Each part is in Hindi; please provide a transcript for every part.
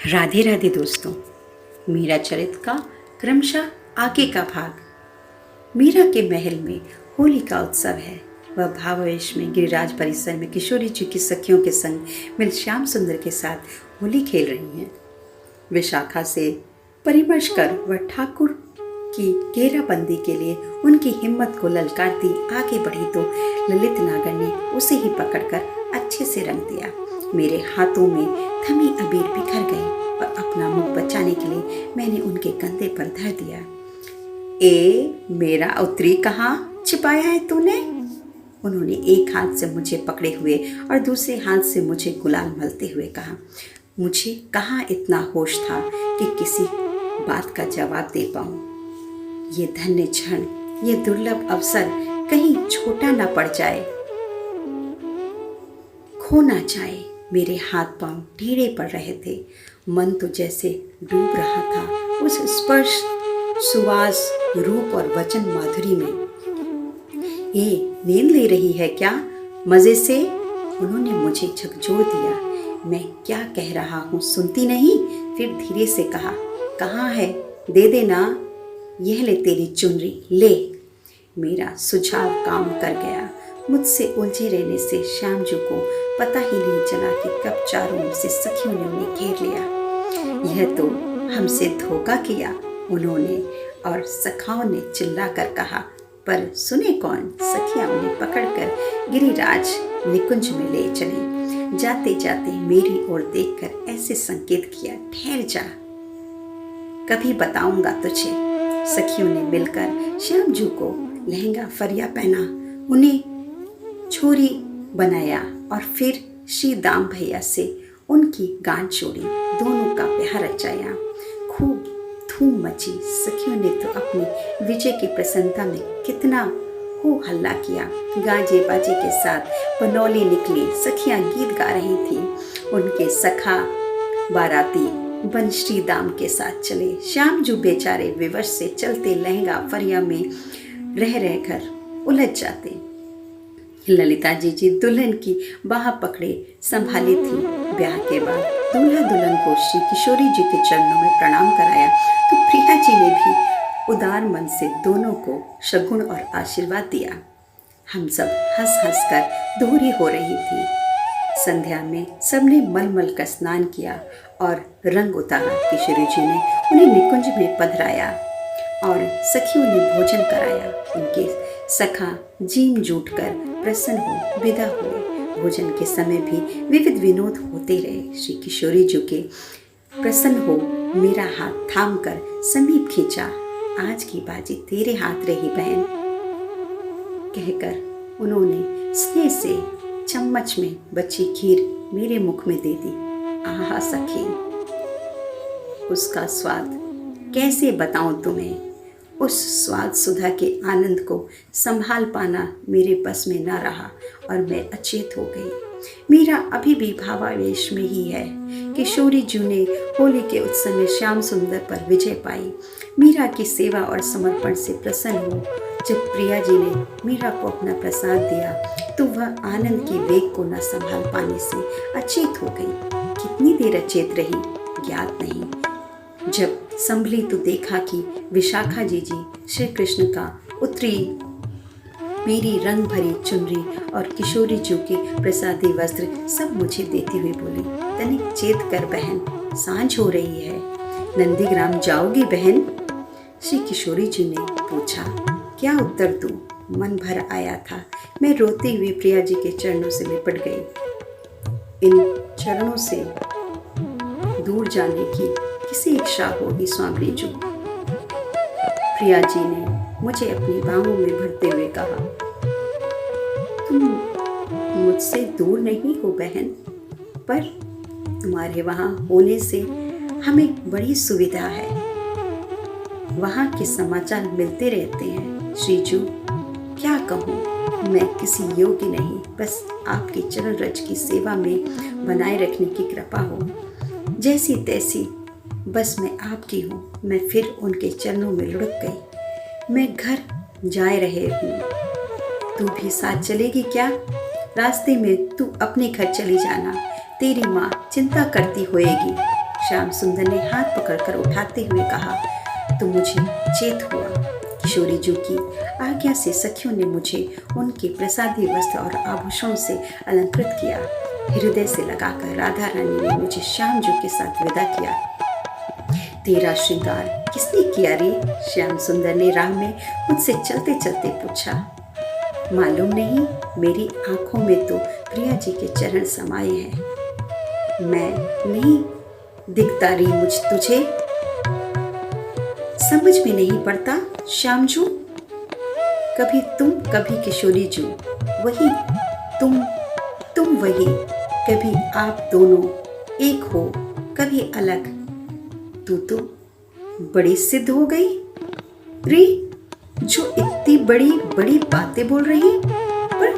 राधे राधे दोस्तों। मीरा चरित्र का क्रमशः आगे का भाग। मीरा के महल में होली का उत्सव है। वह भावावेश में गिरिराज परिसर में किशोरी जी की सखियों के संग मिल श्याम सुंदर के साथ होली खेल रही हैं। विशाखा से परामर्श कर वह ठाकुर की घेराबंदी के लिए उनकी हिम्मत को ललकारती आगे बढ़ी तो ललित नागर ने उसे ही पकड़कर अच्छे से रंग दिया। मेरे हाथों में थमी अबीर बिखर गई और अपना मुंह बचाने के लिए मैंने उनके कंधे पर धर दिया। मेरा उत्तरी कहाँ छिपाया है तूने? उन्होंने एक हाथ से मुझे पकड़े हुए और दूसरे हाथ से मुझे गुलाल मलते हुए कहा। मुझे कहाँ इतना होश था कि किसी बात का जवाब दे पाऊं। ये धन्य क्षण, ये दुर्लभ अवसर कहीं छोटा न पड़ जाए, खो ना जाए। मेरे हाथ पांव ढीले पड़ रहे थे। मन तो जैसे डूब रहा था उस स्पर्श, सुवास, रूप और वचन माधुरी में। नींद ले रही है क्या मजे से? उन्होंने मुझे झकझोर दिया। मैं क्या कह रहा हूँ सुनती नहीं? फिर धीरे से कहा, कहाँ है? दे देना। यह ले तेरी चुनरी, ले। मेरा सुझाव काम कर गया। मुझसे उलझे रहने से श्याम जी को पता ही नहीं चला कि कब चारों ओर से सखियों ने उन्हें घेर लिया। यह तो हमसे धोखा किया उन्होंने, और सखाओं ने चिल्लाकर कहा। पर सुने कौन? सखियां उन्हें पकड़कर गिरिराज निकुंज में ले चली। जाते जाते मेरी ओर देखकर ऐसे संकेत किया, ठहर जा, कभी बताऊंगा तुझे। सखियों ने मिलकर श्याम जी को लहंगा फरिया पहना, उन्हें छोरी बनाया और फिर श्री दाम भैया से उनकी गांठ जोड़ी। दोनों का ब्याह रचाया। खूब धूम मची। सखियों ने तो अपनी विजय की प्रसन्नता में कितना हो हल्ला किया। गाजे बाजे के साथ बनौली निकली। सखियां गीत गा रही थी। उनके सखा बाराती बन श्री दाम के साथ चले। श्याम जी बेचारे विवश से चलते लहंगा फरिया में रह रहकर उलझ जाते। ललिता जी दुल्हन की बाह पकड़े संभाली थी। ब्याह के बाद दूल्हा दुल्हन को श्री किशोरी जी के चरणों में प्रणाम कराया तो प्रिया जी ने भी उदार मन से दोनों को शगुन और आशीर्वाद दिया। हम सब हंस हंस कर दोहरी हो रही थी। संध्या में सबने मलमल का स्नान किया और रंग उतारा। किशोरी जी ने उन्हें निकुंज में पधराया और सखियों ने भोजन कराया। उनके सखा जीम जूट कर प्रसन्न हो विदा हुए। भोजन के समय भी विविध विनोद होते रहे। श्री किशोरी जी के प्रसन्न हो मेरा हाथ थाम कर समीप खींचा। आज की बाजी तेरे हाथ रही बहन, कहकर उन्होंने स्नेह से चम्मच में बची खीर मेरे मुख में दे दी। आहा सखी, उसका स्वाद कैसे बताऊं तुम्हें। उस स्वाद सुधा के आनंद को संभाल पाना मेरे बस में न रहा और मैं अचेत हो गई। मीरा अभी भी भावावेश में ही है। किशोरी जी ने होली के उत्सव में श्याम सुंदर पर विजय पाई। मीरा की सेवा और समर्पण से प्रसन्न हो जब प्रिया जी ने मीरा को अपना प्रसाद दिया तो वह आनंद की वेग को न संभाल पाने से अचेत हो गई। कितनी देर अचेत रही ज्ञात नहीं। जब संभली तो देखा कि विशाखा जी श्री कृष्ण का उत्तरी, मेरी रंग भरी चुनरी और किशोरी जी के प्रसादी वस्त्र सब मुझे देती हुई बोली, तनिक चेत कर बहन, सांझ हो रही है। नंदीग्राम जाओगी बहन? श्री किशोरी जी ने पूछा। क्या उत्तर दूं? मन भर आया था। मैं रोते हुए प्रिया जी के चरणों से लिपट गई। इन चरणों से दूर जाने की किसी इच्छा होगी स्वामी जी? प्रिया जी ने मुझे अपनी बाहों में भरते हुए कहा, तुम मुझसे दूर नहीं हो बहन, पर तुम्हारे वहाँ होने से हमें बड़ी सुविधा है। वहाँ के समाचार मिलते रहते हैं। श्रीजू, क्या कहूँ, मैं किसी योग्य नहीं, बस आपकी चरण रज की सेवा में बनाए रखने की कृपा हो। जैसी तैसी बस मैं आपकी हूँ। मैं फिर उनके चरणों में लुढ़क गई। मैं घर जाए रहे हूँ, तू भी साथ चलेगी क्या? रास्ते में तू अपने घर चली जाना, तेरी माँ चिंता करती होएगी। श्याम सुंदर ने हाथ पकड़कर उठाते हुए कहा। तो मुझे चेत हुआ। किशोरी जू की आज्ञा से सखियों ने मुझे उनके प्रसादी वस्त्र और आभूषणों से अलंकृत किया। हृदय से लगाकर राधा रानी ने मुझे श्याम जू के साथ विदा किया। तेरा श्रृंगार किसने किया रे? श्याम सुंदर ने राह में मुझसे चलते चलते पूछा। मालूम नहीं, मेरी आंखों में तो प्रिया जी के चरण समाये हैं। मैं नहीं दिखता रे मुझ तुझे? समझ में नहीं पड़ता श्याम जू। कभी तुम कभी किशोरी जू, वही तुम वही। कभी आप दोनों एक हो, कभी अलग। तू तो बड़ी सिद्ध हो गई रे, जो इतनी बड़ी बड़ी बातें बोल रही, पर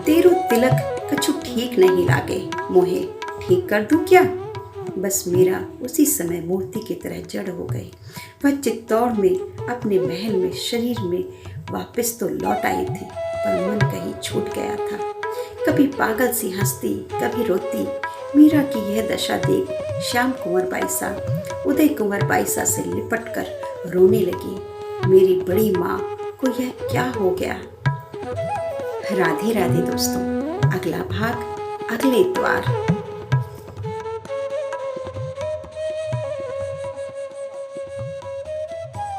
तेरो तिलक कछु ठीक नहीं लागे। मोहे ठीक कर दूं क्या? बस मेरा उसी समय मूर्ति की तरह जड़ हो गई। वह चित्तौड़ में अपने महल में शरीर में वापस तो लौट आई थी, पर मन कहीं छूट गया था। कभी पागल सी हंसती, कभी रोती। मीरा की यह दशा देख श्याम कुंवर बाईसा उदय कुंवर बाईसा से लिपट कर रोने लगी। मेरी बड़ी माँ को यह क्या हो गया? राधे राधे दोस्तों। अगला भाग अगले इतवार।